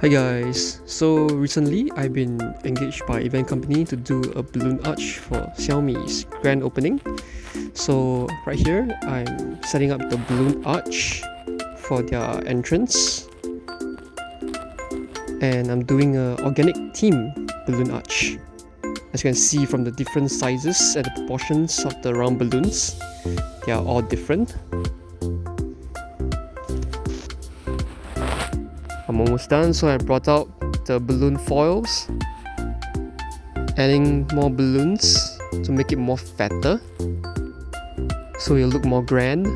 Hi guys, so recently I've been engaged by event company to do a balloon arch for Xiaomi's grand opening. So right here I'm setting up the balloon arch for their entrance, and I'm doing an organic theme balloon arch. As you can see from the different sizes and the proportions of the round balloons, they are all different. I'm almost done, so I brought out the balloon foils, adding more balloons to make it more fatter, so it'll look more grand.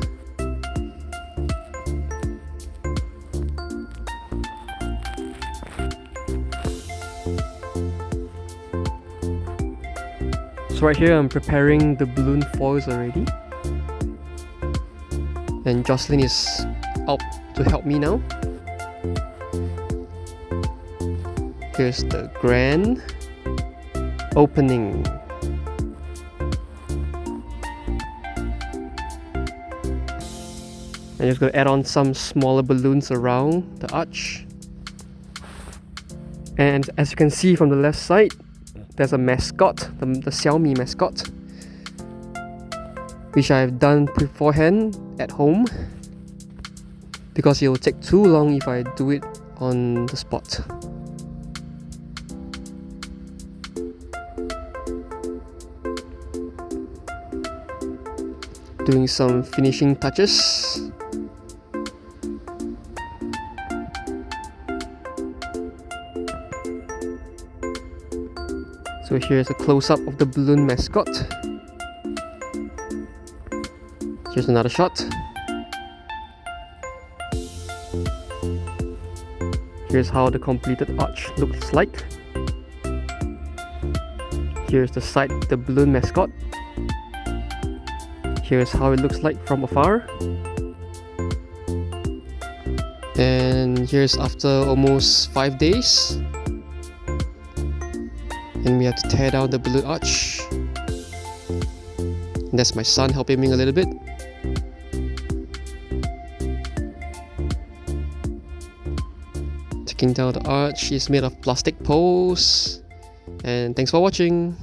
So right here I'm preparing the balloon foils already, and Jocelyn is out to help me now. Here's the grand opening. I'm just going to add on some smaller balloons around the arch. And as you can see from the left side, there's a mascot, the Xiaomi mascot, which I've done beforehand at home because it will take too long if I do it on the spot. Doing some finishing touches. So here's a close-up of the balloon mascot. Here's another shot. Here's how the completed arch looks like. Here's the side of the balloon mascot. Here's how it looks like from afar. And here's after almost 5 days. And we have to tear down the balloon arch. And that's my son helping me a little bit. Taking down the arch is made of plastic poles. And thanks for watching.